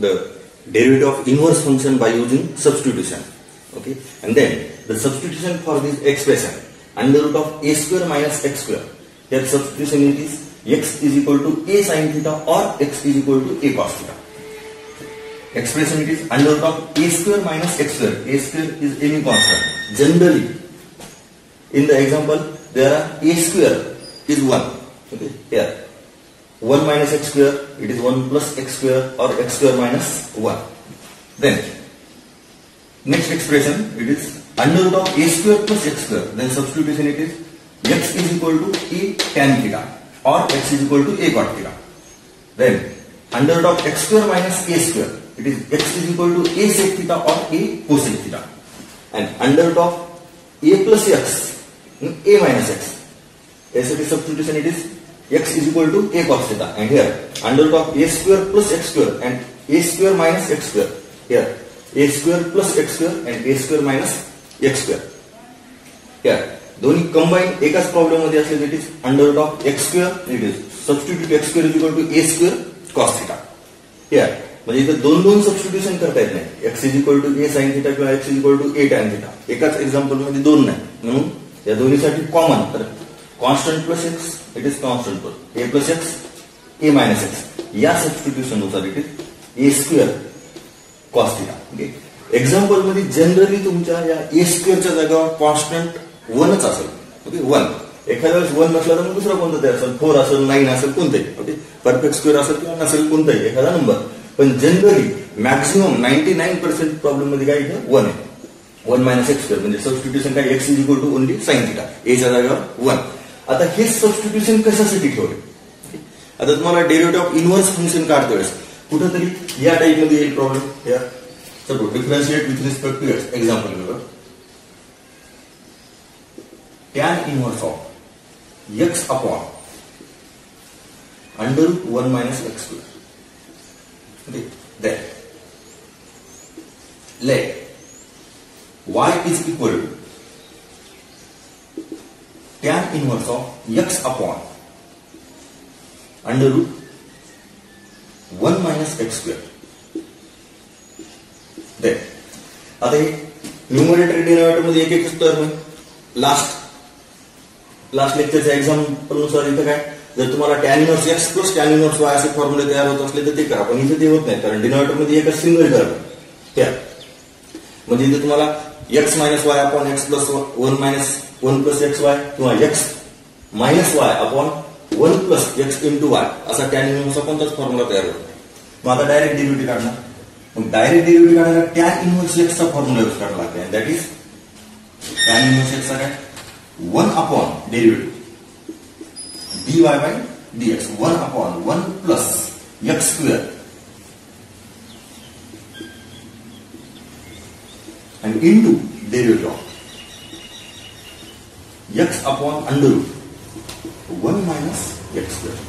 the derivative of inverse function by using substitution. Okay, and then the substitution for this expression under root of a square minus x square. Here substitution it is x is equal to a sin theta or x is equal to a cos theta. Expression it is under root of a square minus x square. A square is any constant. Generally, in the example, there are a square is 1. Okay, here 1 minus x square, it is 1 plus x square or x square minus 1. Then next expression it is under root of a square plus x square. Then substitution it is x is equal to a tan theta or x is equal to a cot theta. Then under root of x square minus a square, it is x is equal to a sec theta or a cosec theta. And under root of a plus x, a minus x. As substitution it is x is equal to a cos theta. And here under root of a square plus x square and a square minus x square. Here a square plus x square and a square minus x square. Here दोन्ही combine एकाच problem मध्ये असले it is under root of x square. It is substitute X square is equal to A square cos theta. Here म्हणजे इथे दोन दोन substitution करता येत नाही. X is equal to A sine theta किंवा X is equal to A tan theta. एकाच example मध्ये दोन नाही, म्हणून या दोन्हीसाठी कॉमन तर constant plus X it is constant plus A plus x A minus X. या सबस्टिट्यूशन नुसार it is a square cos theta. Okay, example मध्ये जनरली तुमच्या या ए स्क्वेअरच्या जागेवर कॉन्स्टंट 1च असेल. ओके, 1 एखाद्या वेळेस 1 नसला तर मग दुसरा कोणता तरी असेल, 4 असेल, 9 असेल, कोणताही. ओके, परफेक्ट स्क्वेअर असेल किंवा नसेल कोणताही एखादा नंबर. पण जनरली मॅक्झिमम 99% प्रॉब्लेम मध्ये काय इथे 1 आहे. 1 मायनस एक्स स्क्वेअर म्हणजे सबस्टिट्यूशन काय x is equal to only sine theta. एच्या जागेवर 1. आता हे सबस्टिट्यूशन कशासाठी ठेवले? आता तुम्हाला डेरिव्हेटिव्ह ऑफ इनव्हर्स फंक्शन काढतो वेळेस कुठेतरी या टाइप मध्ये येईल प्रॉब्लेम. या suppose differentiate with respect to x. Example बघा, tan inverse of x upon under root 1 minus x square. Okay, then let y is equal to tan inverse of x upon under root 1 minus x square. Then आता हे numerator denominator मध्ये एक एक term last लेक्चरच्या example नुसार इथं काय, जर तुम्हाला tan inverse X plus tan inverse Y असे फॉर्म्युले तयार होत असले तर ते करा. पण इथे ते होत नाही कारण डिनोमिनेटर मध्ये एकच सिंगल टर्म त्या म्हणजे इथे तुम्हाला X minus Y upon X plus 1 minus 1 plus X Y किंवा X minus Y upon 1 plus X into Y असा टॅन इनव्हर्सचा कोणताच फॉर्म्युला तयार होत नाही. मग आता डायरेक्ट डेरिव्हेटिव्ह काढणार. मग डायरेक्ट डेरिव्हेटिव्ह काढायला टॅन इनव्हर्स एक्सचा फॉर्म्युला यूज करावा लागतो. दॅट इज टॅन इनव्हर्स एक्सचा काय 1 upon derivative dy by dx 1 upon 1 plus x square and into derivative of x upon under root 1 minus x square.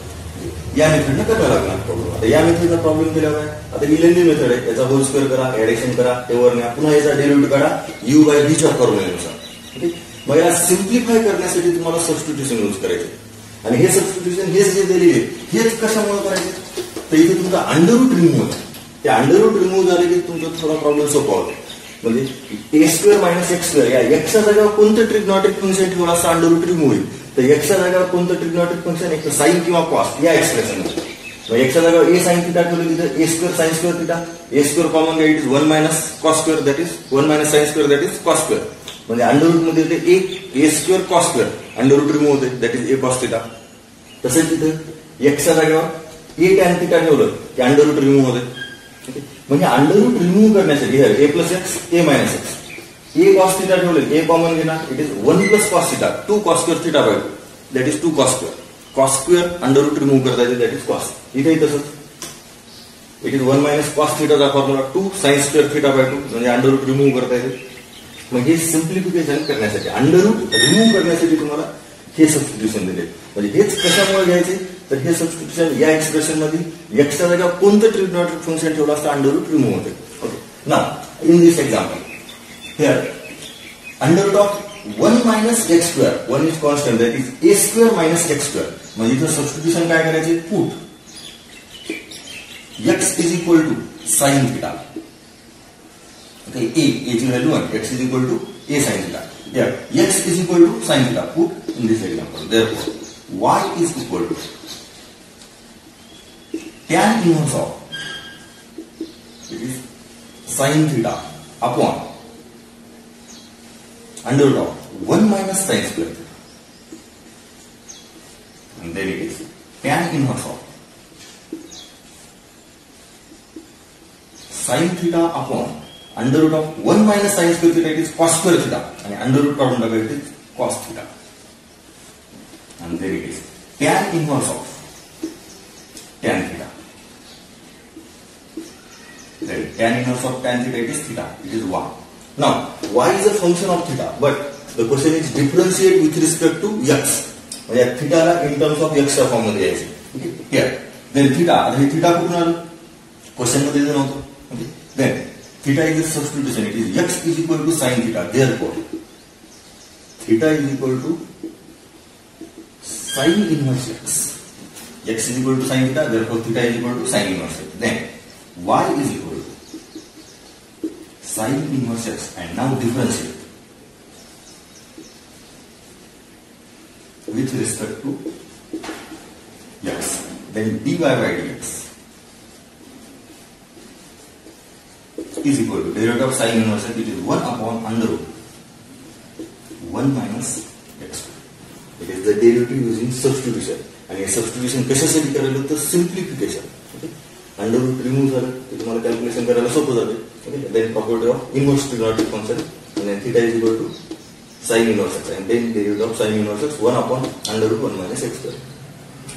या मेथडने करायला लागणार problem. आता या मेथडचा problem दिला आहे. आता ही लेंदी मेथड आहे. याचा होल स्क्वेअर करा, ऍडिशन करा, तेवर न्या, पुन्हा याचा डेरिव्हेटिव्ह काढा u by v च्या फॉर्म्युल्यानुसार. ओके, मग याला सिम्प्लिफाय करण्यासाठी तुम्हाला सबस्टिट्यूशन यूज करायचे. आणि हे सबस्टिट्यूशन हेच जे दिलेले हेच कशामुळे करायचे तर इथे तुमचा अंडर रूट रिमूव्ह होतं. ते अंडर रूट रिमूव्ह झाले की तुमचा थोडा प्रॉब्लेम सोपा होतो. म्हणजे ए स्क्वेअर मायनस एक्स स्क्वेअर या एक्सच्या जागेवर कोणतं ट्रिग्नॉमेट्रिक फंक्शन ठेवलं असं अंडर रूट रिमूव्ह होईल. तर एक्सच्या जागेवर कोणतं ट्रिग्नॉमेट्रिक फंक्शन एक साइन किंवा कॉस या एक्सप्रेशन मध्ये एक्सच्या जागेवर ए साइन थिटा ठेवलं तिथं A square sine square theta. A square common it is 1 minus cos square that is 1 minus sine square that is cos square. म्हणजे अंडर रूट मध्ये होते A square cos square under root remove होते that is A cos theta. तसेच तिथे एक्सच्या जागेवर ए tan theta ठेवलं की under root remove होते. म्हणजे अंडर रूट रिमूव्ह करण्यासाठी A plus x A minus X A cos theta ठेवलं ए कॉमन घेणार it is 1 plus cos theta 2 cos square theta by 2 that is 2 cos square. Cos square under root remove करता येते that is cos. इथेही तसंच it is 1 minus cos थिटाचा formula 2 sine square theta by 2 म्हणजे under root remove करता येते. मग हे सिम्प्लिफिकेशन करण्यासाठी अंडर रूट रिमूव्ह करण्यासाठी तुम्हाला हे सबस्टिट्यूशन दिले. म्हणजे हेच कशामुळे घ्यायचे तर हे सबस्टिट्यूशन या एक्सप्रेशन मध्ये एक्सच्या जागा कोणतं ट्रिग्नॉमेट्रिक फंक्शन ठेवलं असतं अंडर रूट रिमूव्ह होते. Okay, now in this example here under root of 1 minus x square 1 is constant that is a square minus x square. म्हणजे इथं सबस्टिट्यूशन काय करायचे put x is equal to sin theta. Okay, a ची value 1, x is equal to a sin theta. Here, x is equal to sin theta. Put in this example. Therefore, y is equal to tan inverse of, it is sin theta upon under root of 1 minus sin square theta. And then it is tan inverse of sin theta upon under root of 1 minus sin square theta, it is cos square theta, and under root of it is cos theta. And then it is tan inverse of tan theta. Then tan inverse of tan theta, it is theta, it is 1. Now, y is a function of theta, but the question is differentiate with respect to x. म्हणजे theta ला in terms of x च्या form मध्ये यायचे. Okay, here then theta, आता हे theta कुठून आलं? Question मध्ये दिलं नव्हतं. Okay, then theta is a substitution, it is x is equal to sin theta, therefore theta is equal to sin inverse x. X is equal to sin theta, therefore theta is equal to sin inverse x. Then y is equal to sin inverse x, and now differentiate with respect to x. Then dy by dx is equal to derivative of sin inverse x, which is 1 upon under root 1 minus x. It is the derivative using substitution. आणि substitution कशासाठी करायला तर simplification. Okay, under root remove झालं की तुम्हाला calculation करायला सोपं जाते. Okay, then property of inverse trigonometric function, and theta is equal to sin inverse x, and then derivative of sin inverse x 1 upon under root 1 minus x square.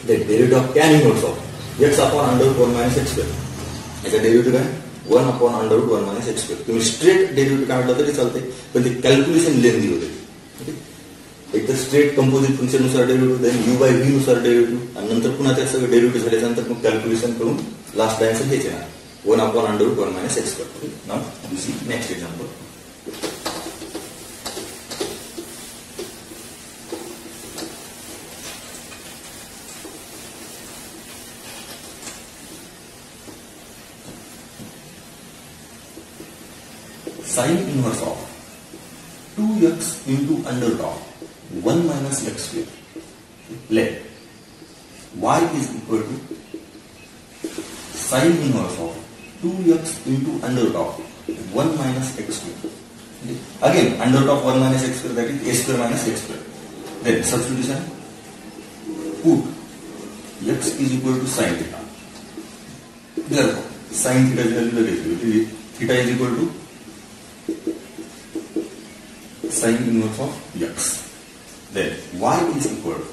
Then derivative of tan inverse of x upon under root 1 minus x square. याचा derivative काय 1 upon under root 1 minus x square. तुम्ही straight derivative काढला तरी चालते, पण ते calculation लेंदी होते. Okay, एक तर स्ट्रेट कंपोजिट फंक्शन नुसार derivative, then u by v नुसार डेरिव्हेटिव्ह, आणि नंतर पुन्हा त्या सगळं डेरिव्हेटिव्ह झाल्यानंतर मग कॅल्क्युलेशन करून लास्ट आन्सर घ्यायचे ना 1 upon under root 1 minus x square. Okay, now we see next example. Sin inverse of 2x into under root of 1 minus x square. Let y is equal to sin inverse of 2x into under root of 1 minus x square. Okay. Again, under root of 1 minus x square, that is a square minus x square. Then substitution, put x is equal to sin theta. Therefore, sin theta is value, theta is equal to sin inverse of x. Then y is equal to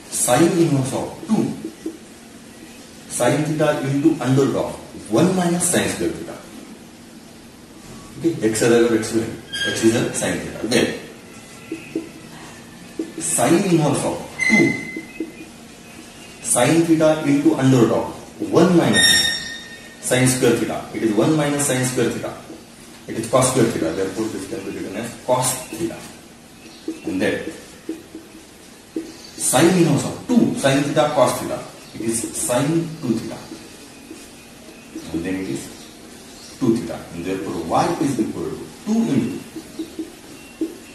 sin inverse of 2 sin theta into under root of 1 minus sin square theta. Okay, x is a sin theta. Then sin inverse of 2 sin theta into under root of 1 minus sin square theta. It is 1 minus sin square theta. It is cos square theta, therefore this can be written as cos theta. And then sin inverse of 2 sin theta cos theta, it is sin 2 theta. And then it is 2 theta. And therefore y is equal to 2 into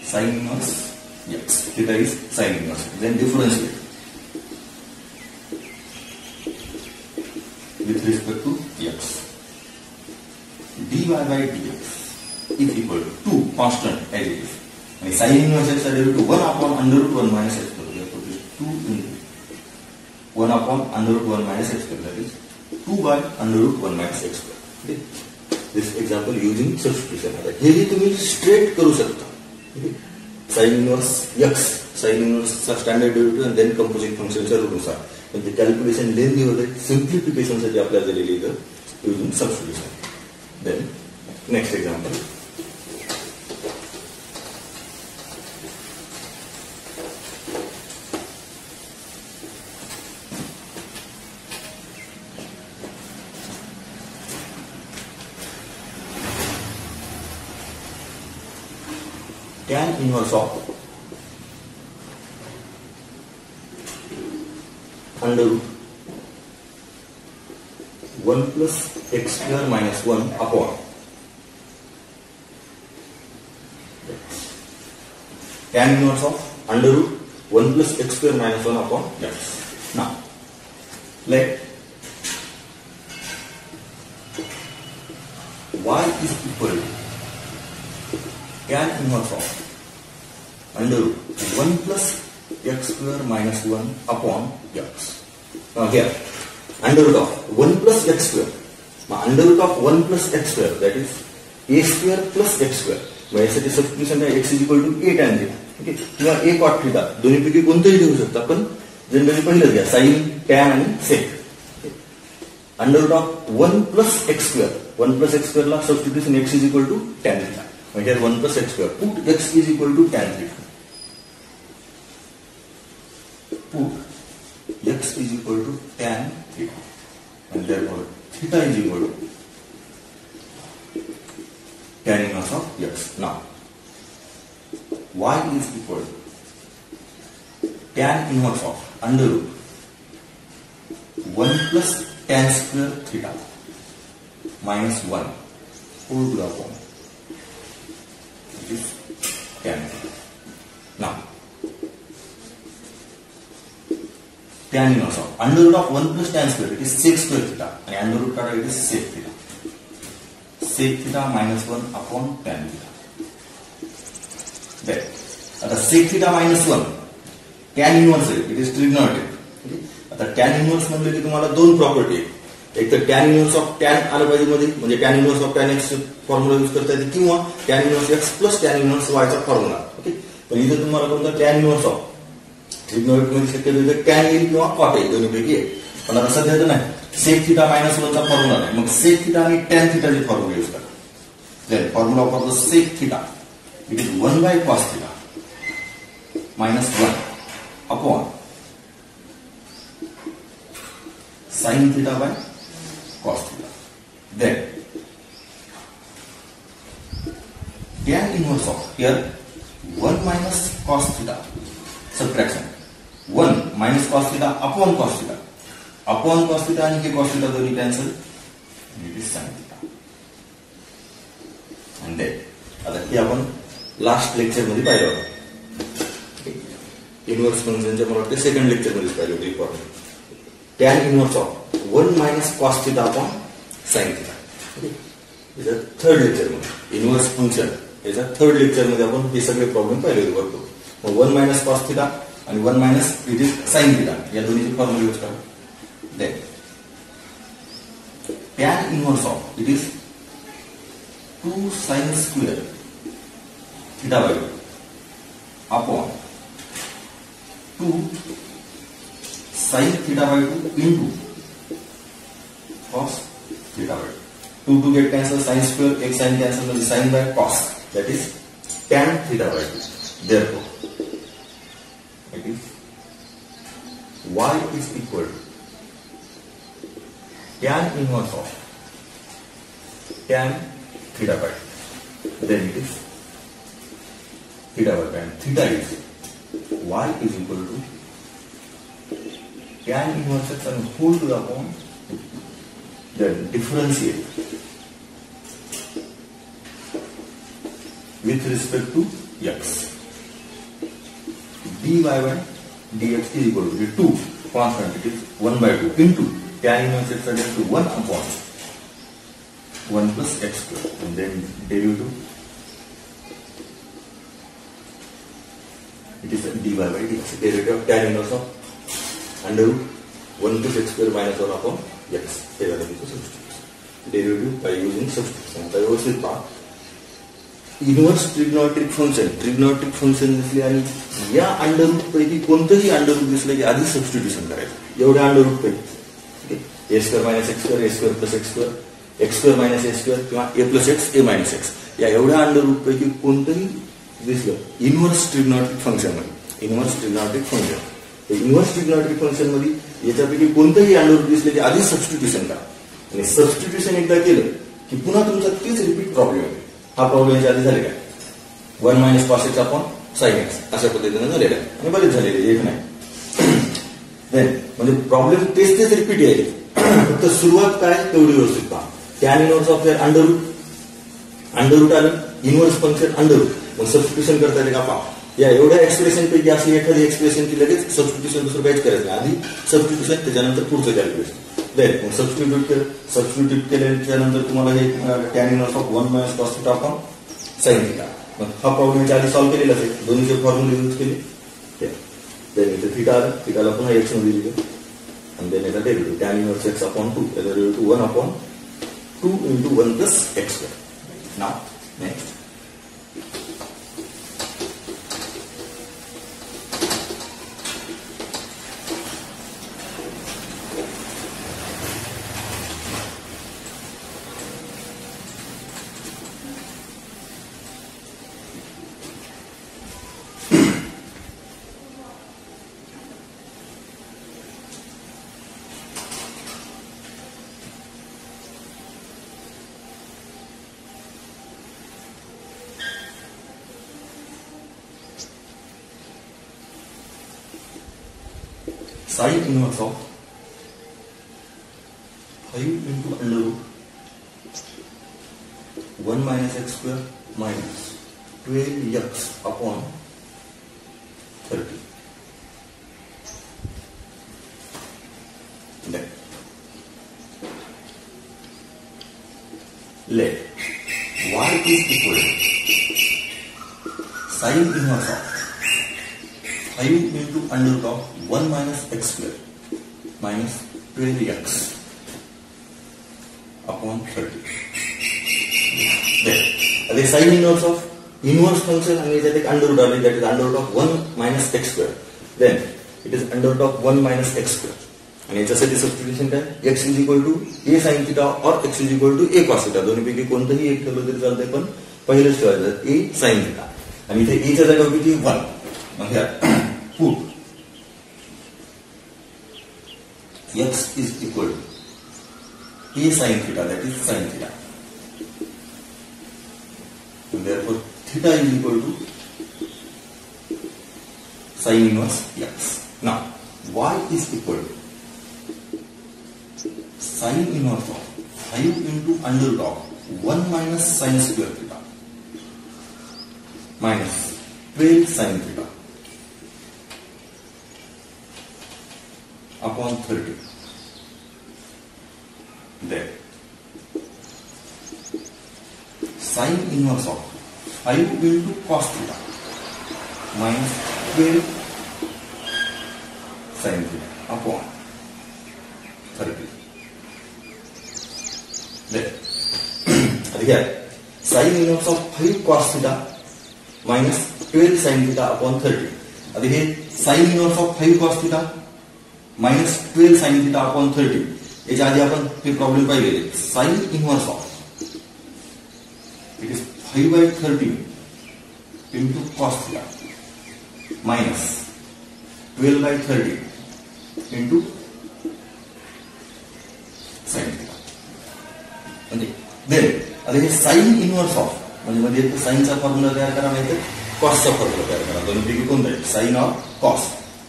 sin inverse x. Theta is sin inverse. Then differentiate with respect to x. dy by dx is equal to 2 constant as it is. And sin inverse x is equal to 1 upon under root 1 minus x square. Therefore, this 2 into 1 upon under root 1 minus x square. That is 2 by under root 1 minus x square. Okay. This example using substitution. हे ही तुम्ही straight करू शकता. Okay. Sin inverse x, sin inverse standard derivative, and then composite function च्या root नुसार. पण ते calculation लेंदी होते. Simplification साठी आपल्याला दिलेली इथं using substitution. Then next example. Tan inverse of under root 1 plus x square minus 1 upon tan inverse of under root 1 plus x square minus 1 upon x. Now, let y is equal to tan inverse of under root 1 plus x square minus 1 upon x. Now here, under root of 1 plus x square. Now under root of 1 plus x square, that is a square plus x square. मग यासाठी substitution आहे x equal to a tan theta, okay, किंवा a cot theta, दोन्हीपैकी कोणतेही घेऊ शकता, पण generally पहिलं घ्या sin, tan आणि sec. Under root of 1 plus x square, 1 plus x square ला substitution x is equal to tan theta. मग here 1 plus x square, put x is equal to tan theta. Put x is equal to tan theta, and therefore theta is equal to tan inverse of x. Now, y is equal to tan inverse of under root 1 plus tan square theta minus 1 whole to the power. It is tan theta. Now, tan inverse of under root of 1 plus tan square, it is sec square theta, and under root it is sec theta. Sec theta minus 1 upon tan theta. There. आता sec theta minus 1 tan inverse आहे, it is trigonometric. आता tan inverse म्हणजे की तुम्हाला दोन property आहेत. एक तर tan inverse of tan आलं पाहिजे मध्ये, म्हणजे tan inverse of tan x formula use करता येते, किंवा tan inverse x plus tan inverse y चा फॉर्म्युला. ओके, पण इथे तुम्हाला कोणता tan inverse of ट्रिग्नोमेट्रिक मध्ये शक्यतो tan येईल किंवा cot येईल, दोन्हीपैकी एक. पण आता सध्या तर नाही, sec theta minus 1 चा फॉर्म्युला नाही, मग sec theta आणि tan theta चे फॉर्म्युला यूज करा. Then formula for the sec theta, it is 1 by cos theta minus 1 upon sin theta by cos theta. Then tan inverse of here 1 minus cos theta, subtraction 1 minus cos theta upon cos theta. Upon cos theta आणि हे cos theta दोन्ही cancel, it is sin theta. And then आता हे आपण last lecture मध्ये पाहिलं होतं, inverse फंक्शनच्या मला वाटतं सेकंड लेक्चर मध्ये पाहिलं होतं important. tan inverse of 1 minus cos theta upon sin theta. Okay, याच्या थर्ड लेक्चर मध्ये इनवर्स फंक्शन, याच्या थर्ड लेक्चर मध्ये आपण हे सगळे प्रॉब्लेम पाहिले होते भरपूर. मग 1 minus cos theta आणि 1 minus it is sin theta, या दोन्हीचे फॉर्म्युला यूज करा. Then tan inverse of it is 2 sin square theta by 2 upon 2 sin theta by 2 into cos theta by 2. 2 get cancel, sin square x sin cancel, the sin by cos, that is tan theta by 2. Therefore it is y is equal to tan inverse of tan theta by 2. Then it is theta by 2, and theta is y is equal to tan inverse x and whole to the upon, then differentiate with respect to x. dy by dx is equal to the 2 constant, it is 1 by 2 into tan inverse x is equal to 1 upon 1 plus x square, and then derivative, it is dy by dx, derivative of tan inverse of under root 1 plus x square minus 1 upon x. हे झालं तिचं substitution, derivative bye using substitution. आता व्यवस्थित पहा, inverse trigonometric function दिसले आणि या under root पैकी कोणतंही अंडर रूट दिसलं की आधी सबस्टिट्यूशन करायचं. एवढ्या अंडर रूट पैकी A square minus x square, A square plus x square, X square minus A square किंवा ए प्लस एक्स, ए मायनस एक्स, या एवढ्या अंडर रूट पैकी कोणतंही दिसलं इनवर्स ट्रिग्नोमेट्रिक फंक्शन मध्ये, इनवर्स ट्रिग्नोमेट्रिक फंक्शन मध्ये याच्यापैकी कोणतंही अंडर रूट दिसले की आधी सबस्टिट्यूशन करा. आणि सबस्टिट्यूशन एकदा केलं की पुन्हा तुमचा तेच रिपीट प्रॉब्लेम आहे. हा प्रॉब्लेम याच्या आधी झालेला आहे, 1 minus cos x upon sin x अशा पद्धतीने झालेला आहे आणि बरेच झालेले, एक नाही. देन म्हणजे प्रॉब्लेम तेच रिपीट यायचे. फक्त सुरुवात काय तेवढी व्यवस्थित पहा. Tan inverse of under root आलं, इनव्हर्स फंक्शन अंडर रूट, मग सबस्टिट्यूशन करता येते का पहा. या एवढ्या एक्सप्रेशन पैकी अशी एखादी एक्सप्रेशनची लगेच सबस्टिट्यूशन दुसरं काहीच करायचं नाही. आधी सबस्टिट्यूशन त्याच्यानंतर पुढचं कॅल्क्युलेशन. मग सबस्टिट्यूट केल्यानंतर तुम्हाला हे tan inverse of 1 minus cos theta upon sine theta. मग हा प्रॉब्लेम याच्या आधी सॉल्व्ह केलेला आहे, दोन्हीचे फॉर्म्युले यूज केले. देन इथे थिटा आलं, थिटाला पुन्हा एक्स मध्ये दिले आणि देन याचा derivative tan inverse x upon 2, याचा derivative 1 upon 2 into 1 plus x square. Now next. Sine inverse of 5 into under root 1 minus x square minus 12x upon 30. Then let y is equal to sine inverse of 5 into under root of 1 minus x square minus 12x upon 30. Then the sine inverse of inverse function and that is under root of, that is under root of 1 minus x square. Then it is under root of 1 minus x square. आणि याच्यासाठी substitution काय, x is equal to a sin theta or x is equal to a cos theta. दोन्हीपैकी कोणतंही एक ठेवलं तरी चालतंय, पण पहिलेच ठेवायचं a sin theta. आणि इथे a च्या जागेवर किती 1. मग ह्या put x is equal to a sin theta, that is sin theta. And therefore theta is equal to sin inverse x. Now y is equal to sin inverse of 5 into under root of 1 minus sin square theta minus 12 sin theta upon 30. Then sin inverse of 5 into cos theta minus 12 sin theta upon 30. Then here sin inverse of 5 cos theta minus 12 sin theta upon 30. आता हे sin inverse of 5 cos theta minus 12 sin theta upon 30. याच्या आधी आपण हे problem पाहिलेले. sin inverse of it is 5 by 30 into cos theta minus 12 by 30 into sin theta. म्हणजे then आता हे sin inverse of म्हणजे मध्ये साइनचा formula तयार करा, नाही तर कॉसचा फॉर्म्युला तयार करा. दोन्हीपैकी कोणता आहे, साइन ऑर कॉस.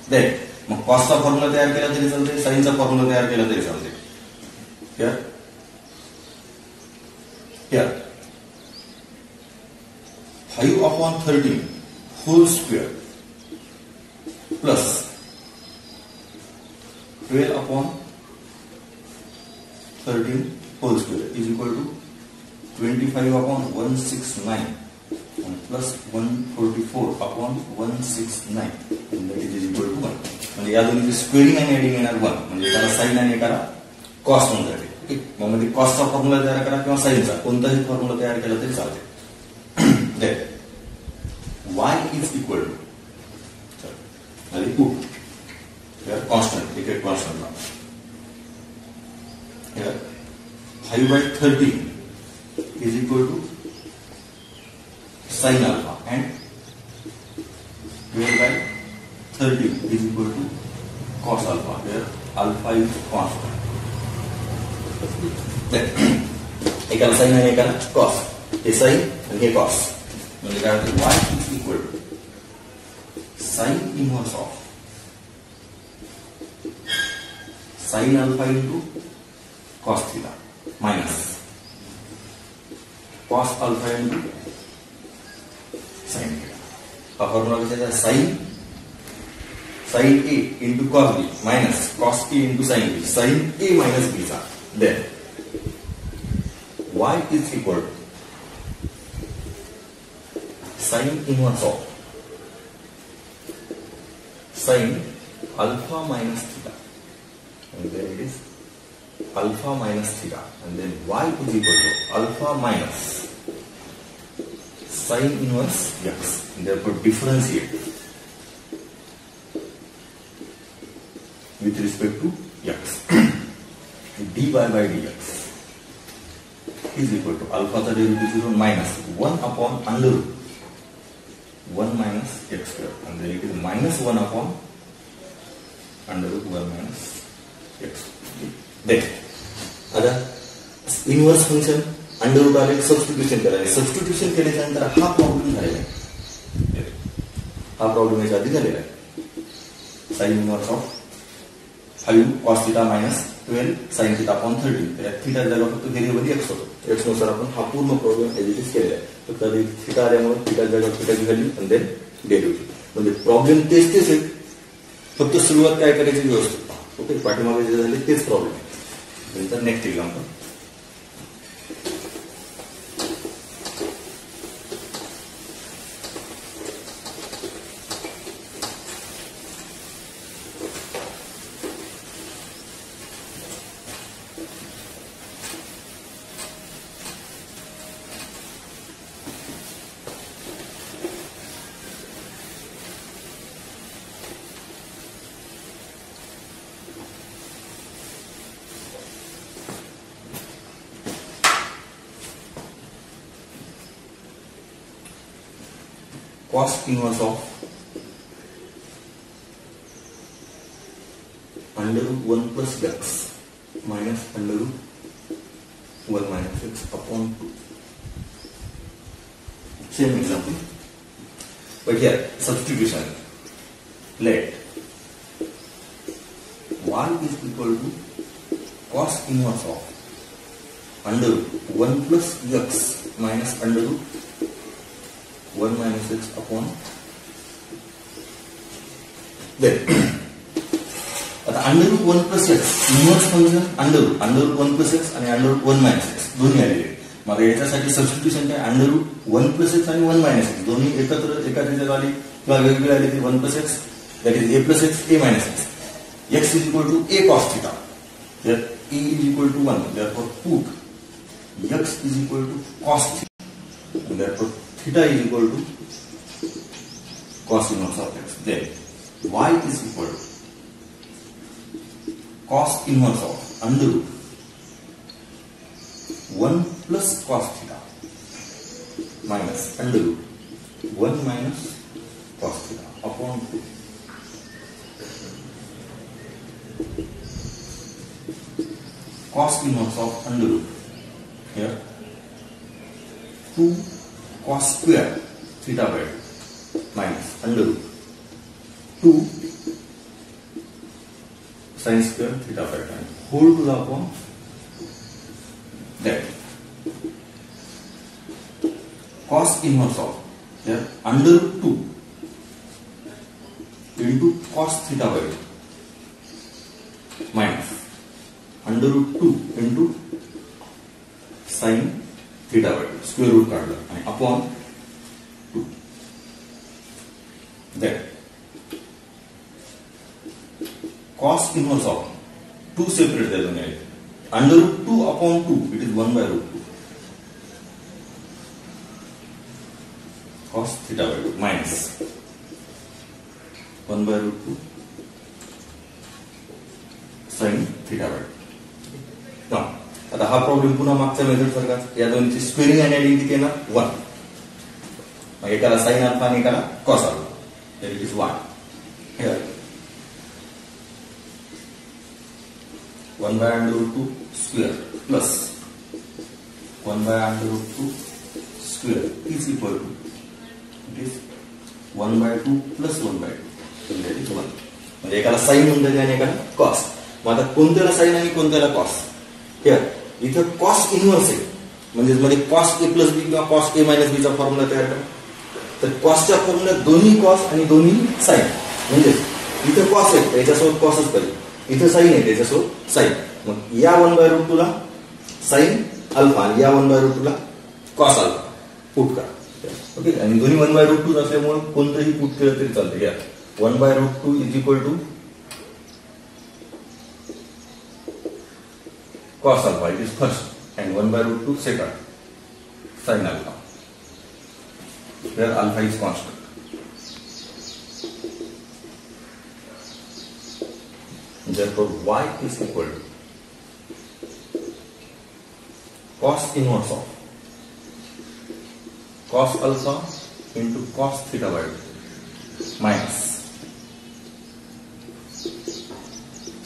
देन मग कॉसचा फॉर्म्युला तयार केला तरी चालते, साइनचा फॉर्म्युला तयार केला तरी चालते. Here 5 upon 13 whole square plus 12 upon 13 whole square is equal to 25 upon 169 and plus 144 upon 169 and that is equal to 1. म्हणजे या दोन्ही स्क्वेअरिंग आणि ऍडिंग येणार 1, म्हणजे एकाला साइन आणि एकाला कॉस म्हणून जाते. मग मध्ये कॉसचा फॉर्म्युला तयार करा किंवा साइनचा कोणताही फॉर्म्युला तयार केला तरी चालते. y is equal to आणि put here constant, take a constant now. Here 5 by 30 is equal to sin alpha and 12 by 30 is equal to cos alpha. Here alpha is constant. एकाला साइन आणि एकाला cos. हे sign आणि हे cos म्हणजे काय होते, y is equal to sin inverse of sin alpha into cos theta minus cos alpha into sin theta. हा formula कशाचा आहे? sin A into cos B minus cos A into sin B, sin A minus B चा. Then y is equal to sin inverse of sin alpha minus theta, and then it is alpha minus theta, and then y is equal to alpha minus sin inverse x, and therefore differentiate with respect to x. dy by dx is equal to alpha चा derivative 0 minus 1 upon under root 1 minus x square, and then it is minus 1 upon under root 1 minus x. Then आता inverse function under root आले substitution करायचे. Substitution केल्यानंतर हा problem झालेला आहे. हा problem याच्या आधी झालेला आहे. Sine inverse of 5 cos theta minus 12 sin theta upon 13. तर थीटा जागा फक्त व्हेरिएबल x होतो. x नुसार आपण हा पूर्ण प्रॉब्लेम एडिट केलेला आहे. फक्त थीटा आल्यामुळे थीटा जागा थीटाची व्हॅल्यू आणि देन डेरिव्हेटिव्ह. म्हणजे प्रॉब्लेम तेच आहे, फक्त सुरुवात काय करायची व्यवस्थित. ओके, पाठीमागे जे झाले तेच प्रॉब्लेम. नंतर next example. Cos inverse of under root 1 plus x minus under root 1 minus x upon 2. Same example, but here substitution. Let y is equal to cos inverse of under root 1 plus x minus under root 1 minus x upon. Then आता under root 1 plus x inverse function under root 1 plus x आणि under root 1 minus x दोन्ही आलेले. मग याच्यासाठी substitution काय? Under root 1 plus x आणि 1 minus x दोन्ही एकत्र एका जागेवर आली किंवा वेगवेगळे आले ते 1 plus x, that is a plus x, a minus x. x is equal to a cos theta. There a is equal to 1. Therefore put x is equal to cos theta, and therefore theta is equal to cos inverse of x. Then y is equal to cos inverse of under root 1 plus cos theta minus under root 1 minus cos theta upon 2. Cos inverse of under root here 2 cos square theta by 2 minus under root 2 sin square theta by 2 whole to the upon that cos inverse of here under root 2 into cos theta by 2 minus under root 2 into sin theta by 2 square root काढला आणि upon 2. Then cos inverse of 2 separate there दोन्ही आहेत. Under root 2 upon 2 it is 1 by root 2 cos theta by 2 minus 1 by root 2 sin theta by 2. Now आता हा problem पुन्हा मागच्या method सारखाच. या दोन्हीची स्क्वेअरिंग आणि आयडेंटिटी केला 1. मग एकाला साइन अल्फा आणि एकाला cos alpha. There it is 1 here 1 by under root 2 square plus 1 by under root 2 square is equal to it is 1 by 2 plus 1 by 2. that is 1. म्हणजे एकाला साइन म्हणतात आणि एकाला कॉस. मग आता कोणत्याला साइन आणि कोणत्याला कॉस इथं कॉस इन्व्हर्स आहे, म्हणजे मध्ये कॉस ए प्लस बी किंवा कॉस ए मायनस बीचा फॉर्म्युला तयार करा. तर कॉसच्या फॉर्म्युल्यात दोन्ही कॉस आणि दोन्ही साईन, म्हणजे इथं कॉस आहे त्याच्यासोबत कॉसच पाहिजे, इथं साईन आहे त्याच्यासोबत साईन. मग या 1/√2 ला साईन अल्फा आणि या 1/√2 ला कॉस अल्फा पुट करा. ओके, आणि दोन्ही 1/√2 असल्यामुळे कोणतंही पुट केलं तरी चालतं. या 1/√2 is equal to cos alpha, it is first, and 1/√2 second, sin alpha, where alpha is constant. Therefore y is equal to cos inverse of cos alpha into cos theta by 2 minus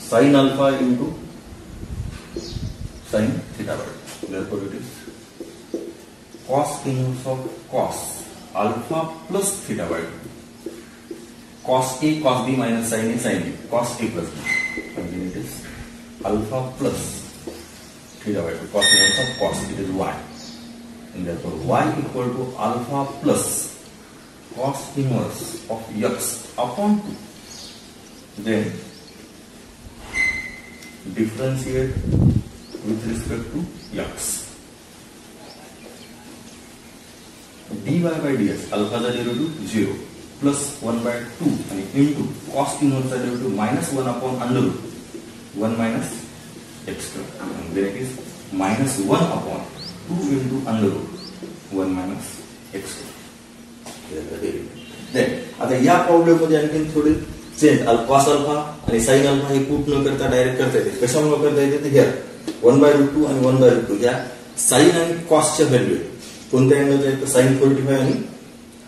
sin alpha into sin theta by 2. Therefore it is cos inverse of cos alpha plus theta by 2. Cos A cos B minus sin A sin B, cos A plus B, and then it is alpha plus theta by 2. Cos inverse of cos, it is y, and therefore y equal to alpha plus cos inverse of x upon 2. Then differentiate with respect to x. dy by dx, alpha चा derivative 0 plus 1/2 आणि into cos inverse चा derivative minus 1 upon under root 1 minus x square, and then it is minus 1 upon 2 into under root 1 minus x square. Then आता या problem मध्ये आणखी थोडे change, cos alpha आणि sin alpha हे put न करता direct करता येते. कशामुळे करता येते? तर here 1/√2 आणि 1/√2 या साइन आणि कॉसच्या व्हॅल्यू कोणत्या अँगलच्या आहेत? साइन 45 आणि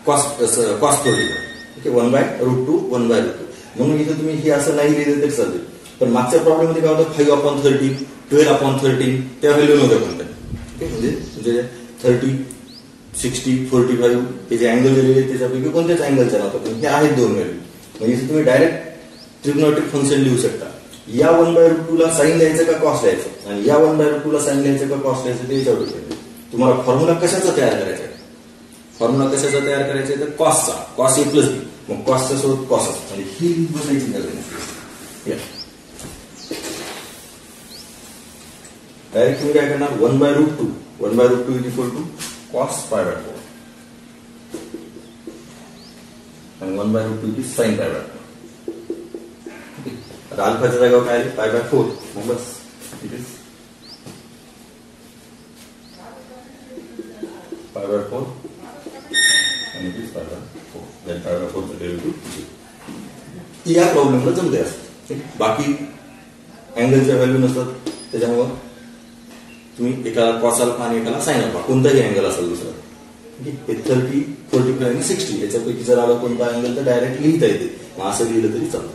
कॉस 45. ओके, 1/√2 1/√2. म्हणून इथे तुम्ही हे असं नाही लिहिलं तरी चालते. पण मागच्या प्रॉब्लेम मध्ये काय होतं? 5/13 12/13 त्या व्हॅल्यू नव्हत्या कोणत्या. ओके, म्हणजे 30 60 45 हे जे अँगल दिलेले आहेत त्याच्यापैकी कोणत्याच अँगलच्या नव्हतं, पण हे आहेत दोन व्हॅल्यू. म्हणजे तुम्ही डायरेक्ट ट्रिग्नोमेट्रिक फंक्शन लिहू शकता. या 1/√2 ला साइन द्यायचं का कॉस द्यायचं, आणि या 1/√2 ला साइन द्यायचं का कॉस द्यायचं ते याच्यावर डिपेंड आहे. तुम्हाला फॉर्म्युला कशाचा तयार करायचा आहे? फॉर्म्युला कशाचा तयार करायचा आहे? तर कॉसचा, कॉस ए प्लस बी. मग कॉसच्या सोबत कॉस असतो, म्हणजे ही बसायची गरज नाही. डायरेक्ट तुम्ही काय करणार? 1/√2 इज इक्वल टू कॉस π/4 आणि 1/√2 इज साइन π/4. आता अल्फाच्या जागेवर काय आले? π/4. मग बस इट इज π/4 आणि इट इज π/4. then π/4 चं डेरिव्हेटिव्ह या प्रॉब्लेमला जमते असतं. बाकी अँगलच्या व्हॅल्यू नसतात, त्याच्यामुळे तुम्ही एकाला कॉस अल्फा आणि एकाला साइन अल्फा कोणताही अँगल असेल दुसरा. 30 45 आणि 60 याच्यापैकी जर आला कोणता अँगल तर डायरेक्ट लिहिता येते. मग असं लिहिलं तरी चालतं.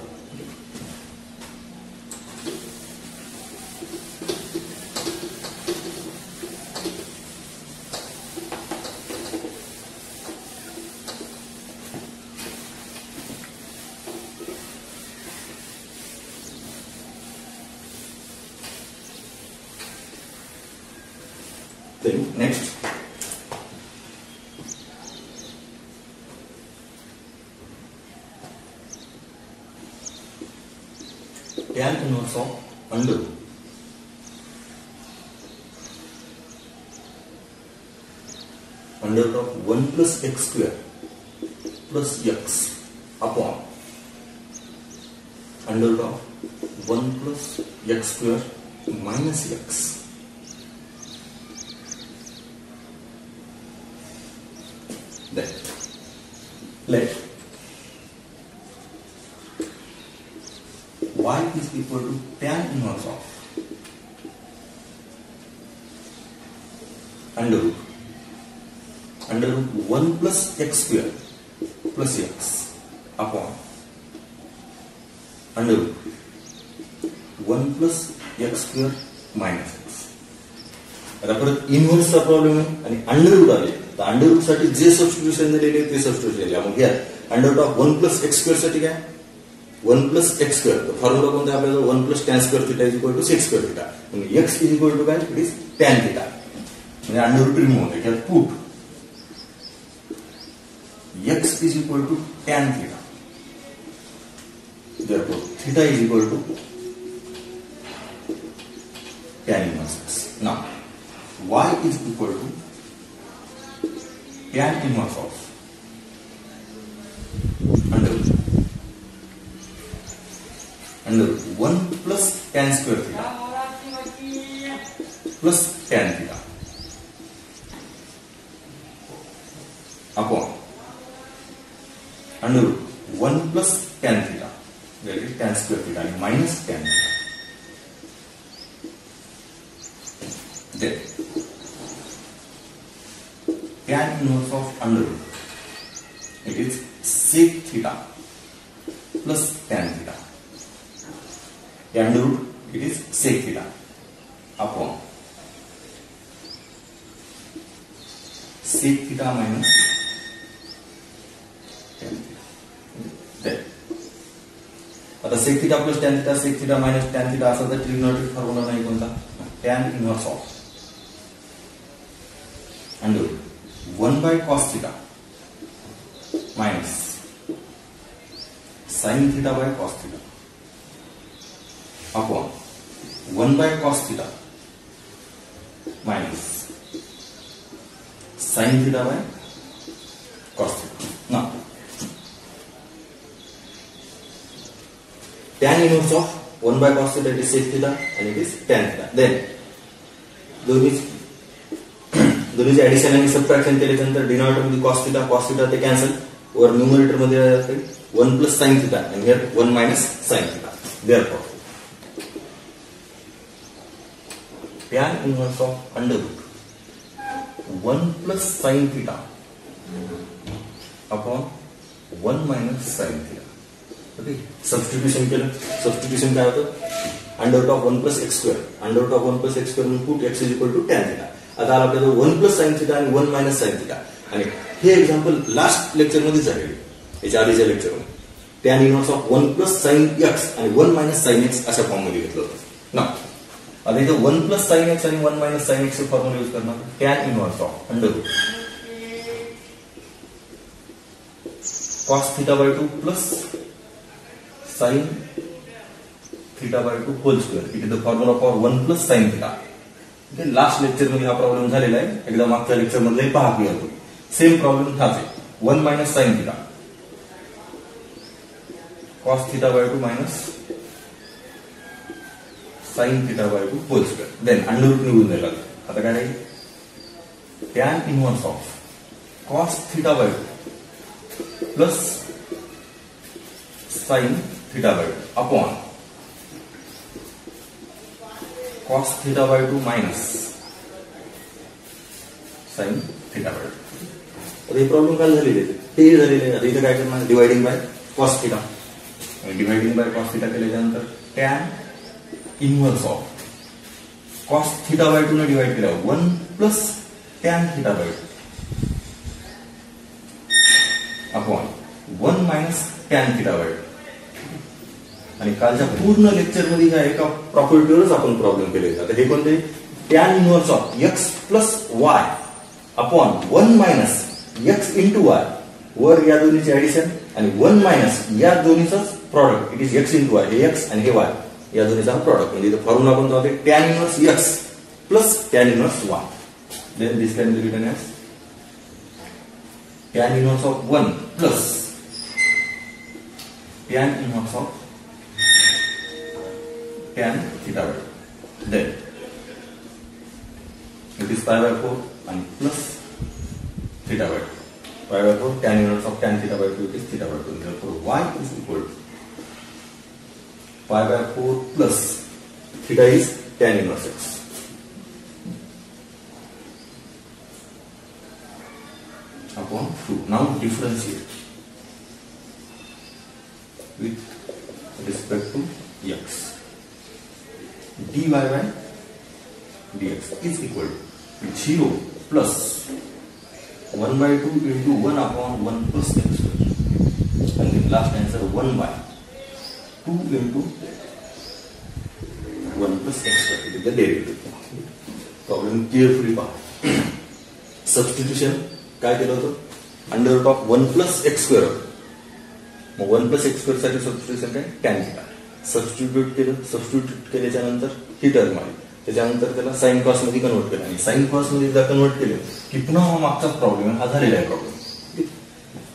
Then next, tan inverse of under root of 1 plus x square plus x upon under root of 1 plus x square minus x. Then let y is equal to tan inverse of under root 1 plus x square plus x upon under root 1 plus x square minus x. आता परत इन्व्हर्सचा problem आहे आणि under root आले तर under root साठी जे substitution दिलेले ते सबस्टिट्यूशन दिले. मग घ्या under root of 1 plus x square साठी काय 1 plus x square. तर फॉर्म्युला कोणता आपल्याला 1 plus tan square theta is equal to sec square theta. म्हणजे x is equal to काय? It is tan theta. म्हणजे अंडर रूट रिमूव्ह होते किंवा put x is equal to tan theta. Therefore, theta is equal to tan inverse x. Now, y is equal to tan inverse of under root 1 plus tan square theta plus tan theta upon under root 1 plus tan theta, that is tan square theta, and minus tan theta. Then tan inverse of under root, it is sec theta plus tan theta. The under root, it is sec theta upon sec theta minus tan theta. Then आता sec theta plus tan theta, sec theta minus tan theta असा तर trigonometric formula नाही कोणता, tan inverse of under root 1 by cos theta minus sin theta by cos theta upon 1 by cos theta minus sin theta by cos theta. Now, tan inverse of 1 by cos theta, it is sec theta and it is tan theta. Then दोन्हीचे addition आणि subtraction केल्यानंतर denominator मध्ये cos theta ते cancel, वर numerator मध्ये 1 plus sin theta and here 1 minus sin theta. Therefore, tan inverse of under root 1 plus sin theta upon 1 minus sin theta. Okay, substitution केलं, substitution काय होतं, under root of 1 plus x square, under root of 1 plus x square म्हणून put x is equal to tan theta. आता आपल्याला 1 plus sin theta आणि 1 minus sin theta, आणि हे example last lecture मध्ये झालेले, याच्या आधीच्या लेक्चर मध्ये tan inverse of 1 plus sin x आणि 1 minus sin x अशा फॉर्म मध्ये घेतलं होतं ना. आता इथे 1 plus sin x आणि 1 minus sin x चे फॉर्म्युला यूज करणार, tan inverse of under root cos theta by 2 plus sin theta by 2 whole square. It is the formula for 1 plus sin theta. Last lecture मध्ये हा problem झालेला आहे, एकदा मागच्या lecture मध्ये पहा क्लिअर होईल. सेम प्रॉब्लेम हाच आहे, 1 minus sin theta cos theta by 2 minus sin theta by 2 whole square. Then under root निघून जाईल. आता काय आहे, tan inverse of cos theta by 2 plus sin theta by 2 upon cos theta by 2 minus sin theta by 2. तर हे problem काय झालेले ते झालेले. आता इथे काय करणार, dividing by cos theta, dividing by cos theta केल्यानंतर tan inverse of cos theta by 2 ने डिवाइड केला 1 plus tan theta by 2 upon 1 minus tan theta by 2. आणि कालच्या पूर्ण लेक्चर मध्ये काय एका प्रॉपर्टीवरच आपण प्रॉब्लेम केले. आता हे कोणते, tan inverse of x plus y upon 1 minus x into y, वर या दोन्हीचे ऍडिशन आणि 1 minus या दोन्हीचा product, it is x into y, हे x आणि हे y या दोन्हीचा प्रॉडक्ट. म्हणजे फॉर्म्युला कोणता होते, tan inverse x plus tan inverse y. Then this can be written as tan inverse of 1 plus tan inverse of tan theta by 2. Then it is pi by 4 and plus theta by 2. Pi by 4 tan inverse of tan theta by 2 is theta by 2. Therefore, y is equal to pi by 4 plus theta is tan inverse x upon 2. Now differentiate with respect to x. dy by dx is equal to 0 plus 1 by 2 into 1 upon 1 plus x square. And the last answer 1 by 2 into 1 plus x square. It is the derivative. Problem carefully पहा. Substitution काय केलं होतं? Under root of 1 plus x square. मग 1 plus x square साठी substitution काय? tan theta. Substitute केल्याच्या नंतर ही term आली, त्याच्यानंतर त्याला साइन कॉस मध्ये कन्वर्ट केलं आणि साइन कॉस मध्ये जर कन्वर्ट केलं की पुन्हा मागचाच प्रॉब्लेम हा झालेला आहे problem.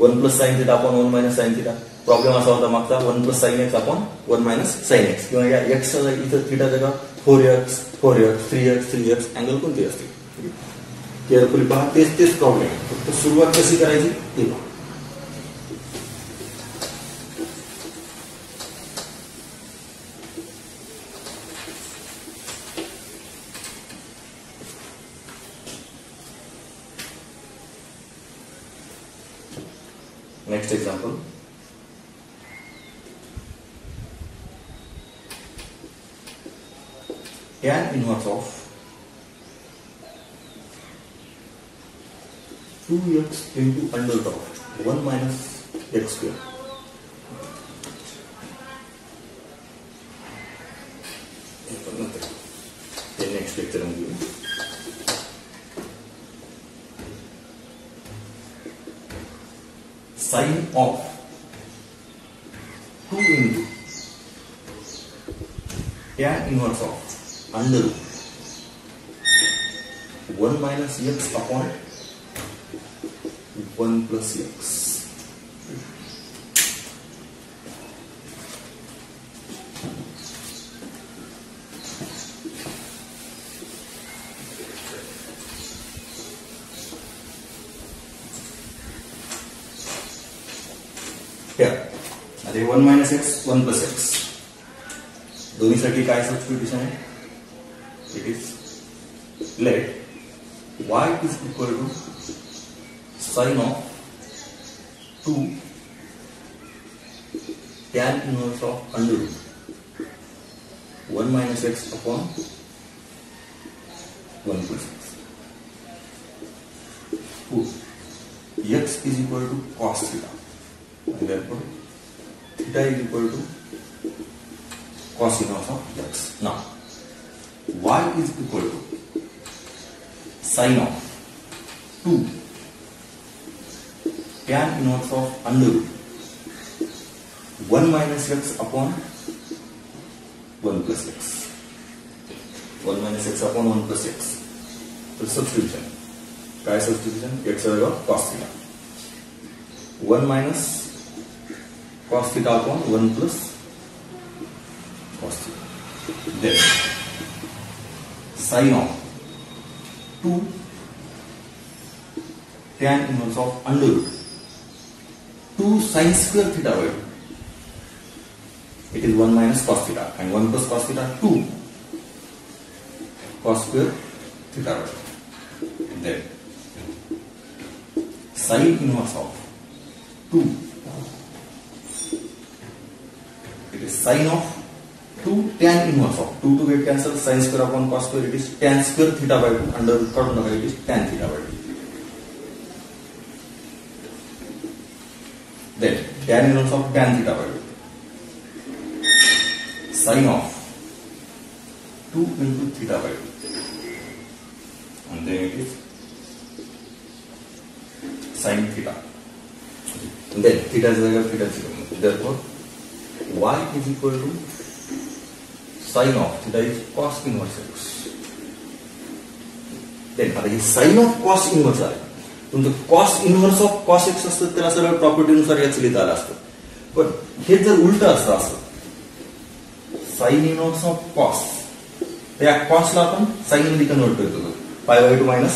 1 plus sin theta upon 1 minus sin theta. Problem असा होता मागचा 1 plus sin x upon 1 minus sin x, किंवा या x इथं थिटा जगा 4x 4x 3x 3x angle कोणते असतील. केअरफुली पहा, तेच प्रॉब्लेम. फक्त सुरुवात कशी करायची ते पहा. Next example. Tan inverse of 2x into under root of 1 minus x square. Next lecture I'm giving. Sin of 2 into tan inverse of under root 1 minus x upon 1 plus x. अरे 1 minus x 1 plus x दोन्हीसाठी काय substitution आहे? It is let y is equal to sin of 2 tan inverse of under root 1 minus x upon 1 plus x. Put x is equal to cos theta. And therefore, theta is equal to cos inverse of x. Now, y is equal to sin of 2 tan inverse of under root 1 minus x upon 1 plus x. 1 minus x upon 1 plus x. So substitution. काय substitution? x जाएगा cos theta. 1 minus cos theta upon 1 plus cos theta. Then sin of 2 tan inverse of under root 2 sin square theta by 2. It is 1 minus cos theta, and 1 plus cos theta 2 cos square theta by 2. Then sin inverse of 2, it is sin of 2 tan inverse of 2 to get cancelled, sin square upon cos square, it is tan square theta by 2, under root cut, it is tan theta by 2. Then tan inverse of tan theta by 2, sin of 2 into theta by 2, and then it is sin theta. And then theta is like theta 0. Therefore, y is equal to sin of theta is cos inverse x. Then आता हे sin of cos inverse आहे. तुमचं cos inverse of cos x असतं त्याला सगळं प्रॉपर्टीनुसार याच लिहिता आलं असतं. पण हे जर उलट असतं sin inverse of cos, त्या cosला आपण sin मध्ये कन्वर्ट करतो. पाय बाय 2 मायनस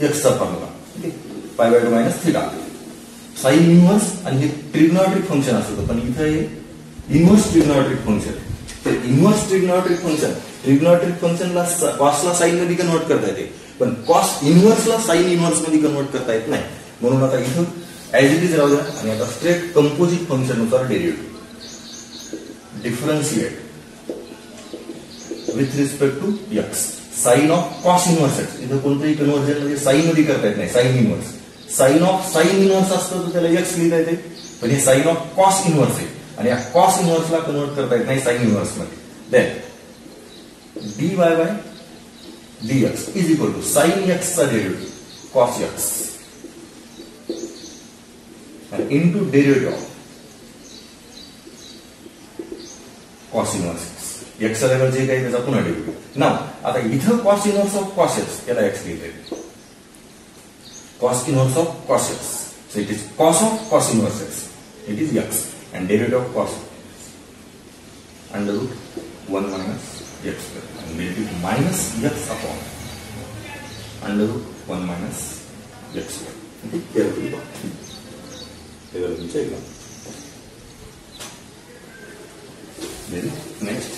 x चा फॉर्म्युला. ठीक आहे. Pi by 2 minus theta. Sine inverse आणि हे ट्रिग्नोमेट्रिक फंक्शन असतं, पण इथं हे इनवर्स ट्रिग्नोमेट्रिक फंक्शन. तर इनवर्स ट्रिग्नोमेट्रिक फंक्शनला कॉसला साइन मध्ये कन्वर्ट करता येते, पण कॉस इनवर्सला साइन इनवर्स मध्ये कन्वर्ट करता येत नाही. म्हणून आता इथं ऍज इट इज राहू द्या आणि आता स्ट्रेट कंपोजिट फंक्शन नुसार derivative differentiate with respect to x. Sine of cos inverse x इथं कोणतंही कन्वर्जन म्हणजे साइन मध्ये करता येत नाही. Sine inverse sine of sine inverse असतं तर त्याला एक्स लिहिता येते, पण हे साइन ऑफ कॉस इनवर्स आहे आणि या कॉस इनव्हर्सला कन्वर्ट करता येत नाही साइन इनव्हर्स मध्ये. Then dy by dx is equal to sine x चा डेरिव्हेटिव्ह कॉस x आणि into derivative of cos inverse x चा लेवल जे काही त्याचा पुन्हा डेरिव्हेटिव्ह. नाव आता इथं cos inverse of cos x याला x लिहिलंय. cos inverse of cos x. So it is cos of cos inverse x. It is x. And derivative of cos under root 1 minus x square. And derivative minus x upon under root 1 minus x square. Okay? Carefully check. Then next.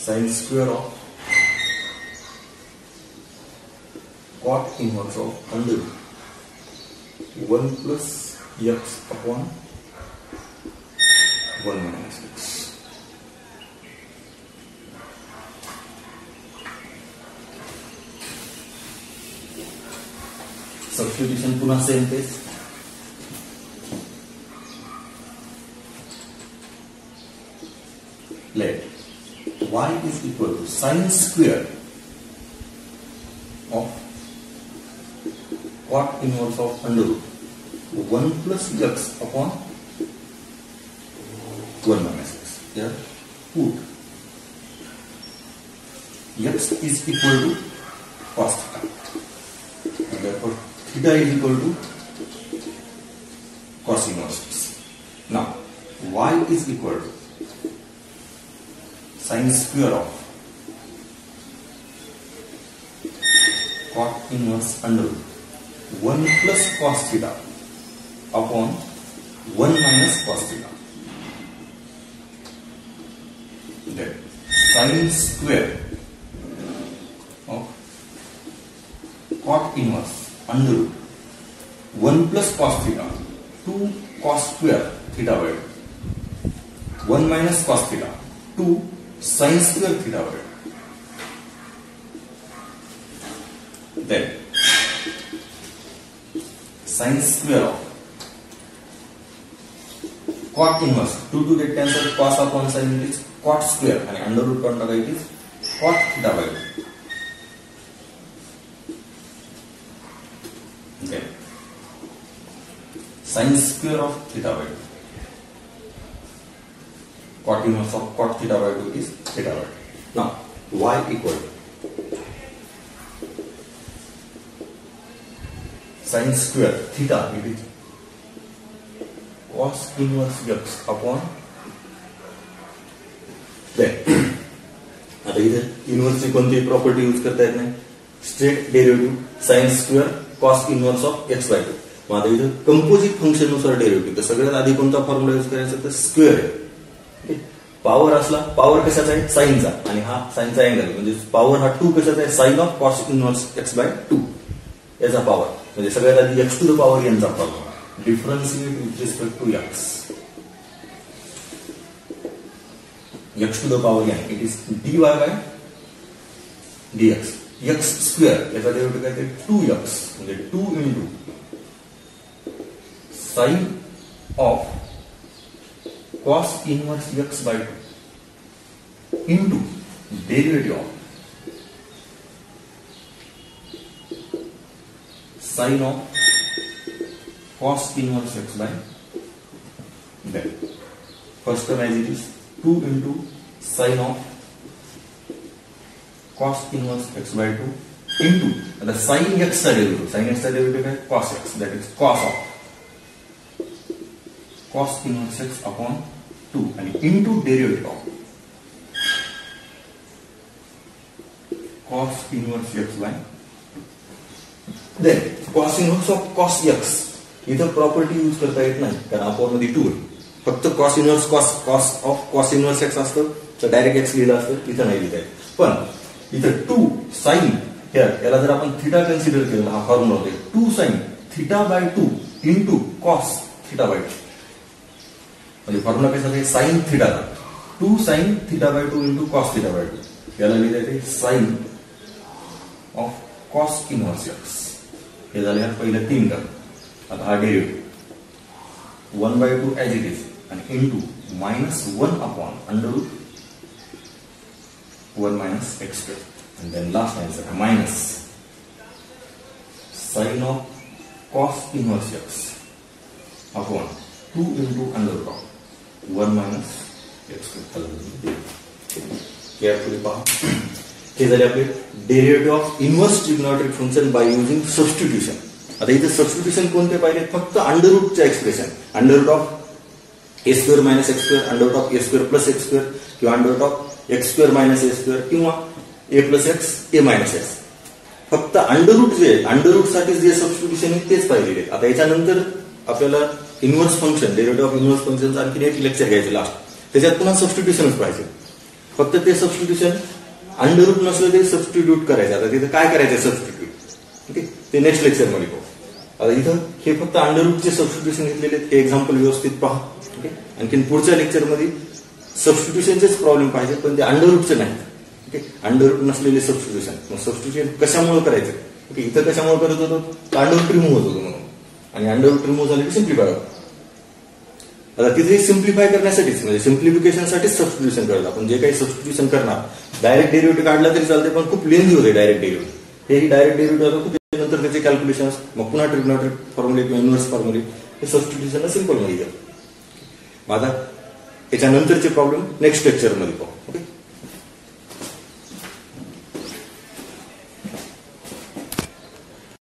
Sin square of cot inverse of under 1 plus x upon 1 minus x. Substitution पुन्हा same case. Let y is equal to sin square of cot inverse of under root 1 plus x upon 1 minus x. Here put x is equal to cos theta and therefore theta is equal to cos inverse x. Now y is equal to sin square of cot inverse under 1 plus cos theta upon 1 minus cos theta. Then sin square of cot inverse under 1 plus cos theta 2 cos square theta by 1 minus cos theta 2 sin square theta by 2. Then sin square of cot inverse 2 get cancelled, cos upon sin it is cot square and under root contra it is cot theta by 2. Then sin square of theta by 2. Cot inverse of cot theta by 2 is theta by 2. Now y equal to sin square theta it is cos inverse x upon then आता इथे इनवर्सची कोणती property use करता येत नाही. Straight derivative sin square cos inverse of x by 2. मग आता इथे composite function नुसार डेरिव्हेटिव्ह तर सगळ्यात आधी कोणता फॉर्म्युला यूज करायचा तर स्क्वेअर आहे. पॉवर असला पॉवर कशाचा आहे साइनचा आणि हा साइनचा अँगल म्हणजे पॉवर हा 2 कशाचा आहे sine of cos inverse x by 2 याचा पॉवर म्हणजे सगळ्यात आधी x टू द पॉवर यांचा power differentiate with respect to x to the power n it is dy by dx x square याचा डेरिव्हेटिव्ह काय ते 2x म्हणजे 2 into sine of cos inverse x by 2 into derivative of sin of cos inverse x by that. First term as it is 2 into sin of cos inverse x by 2 into the sin x derivative. Sin x derivative is cos x, that is cos of cos inverse x upon 2 and into derivative of cos inverse x by 2. Then cos inverse of cos x इथं property use करता येत नाही कारण आपण मध्ये 2 फक्त cos inverse cos of cos inverse x असतं तर डायरेक्ट x लिहिलं असतं इथं नाही लिहिता येत. पण इथं 2 sin याला जर आपण थिटा कन्सिडर केलं, हा फॉर्म्युला होते 2 sin θ/2 इंटू कॉस θ/2. म्हणजे फॉर्म्युला कसा आहे, sine theta 2 sin θ/2 into cos θ/2. याला लिहिता येते sine of cos inverse x. हे झाले पहिल्या 3 टर्म. आता हा डेरिव्हेटिव्ह 1/2 ॲज इट इज आणि into -1 upon under root 1 minus x square, and then last answer minus sin of cos inverse x upon 2 into under root of 1 minus x square. Carefully पहा, हे झाले आपले derivative of inverse trigonometric function by using substitution. आता इथे substitution कोणते पाहिले, फक्त under रूटचे expression, under root of a square minus x square, under root of a square plus x square, किंवा under root of x square minus A square, किंवा ए plus x ए minus x. फक्त under root जे under root साठी जे substitution आहे तेच पाहिलेले. आता याच्यानंतर आपल्याला inverse function, derivative of inverse फंक्शनचं आणखी एक लेक्चर घ्यायचे लास्ट. त्याच्यात पुन्हा सबस्टिट्यूशनच पाहिजे. फक्त ते सबस्टिट्यूशन अंडर रूट नसलं ते सबस्टिट्यूट करायचं. आता तिथे काय करायचं सबस्टिट्यूट, ओके, ते नेक्स्ट लेक्चर मध्ये पाहू. आता इथं हे फक्त अंडर रूटचे सबस्टिट्यूशन घेतलेले, हे एक्झाम्पल व्यवस्थित पहा. ओके, आणखी पुढच्या लेक्चरमध्ये सबस्टिट्यूशनचेच प्रॉब्लेम पाहिजे, पण ते अंडर रूटचे नाहीत. ओके, अंडर रूट नसलेले सबस्टिट्यूशन. मग सबस्टिट्यूशन कशामुळे करायचं, ओके, इथं कशामुळे करत होतो, अंडर रूट रिमूव्ह होत होतो म्हणून, आणि अंडर रूट रिमूव्ह झाले की सिम्प्लिफाय होतं. आता तिथे सिम्प्लिफाय करण्यासाठीच, म्हणजे सिम्प्लिफिकेशनसाठीच सबस्टिट्यूशन करायचं. आपण जे काही सबस्टिट्यूशन करणार, डायरेक्ट डेरिव्हेटिव्ह काढला तरी चालते, पण खूप लेंथी होते डायरेक्ट डेरिव्हेटिव्ह. हे डायरेक्ट डेरिव्हेटिव्ह खूप नंतर त्याचे कॅल्क्युलेशन, मग पुन्हा ट्रिग्नोमेट्रिक फॉर्म्युले किंवा इन्व्हर्स फॉर्म्युले, हे सबस्टिट्यूशनला सिम्पल मध्ये येतात. आता याच्यानंतरचे प्रॉब्लेम नेक्स्ट लेक्चरमध्ये पाहू. ओके.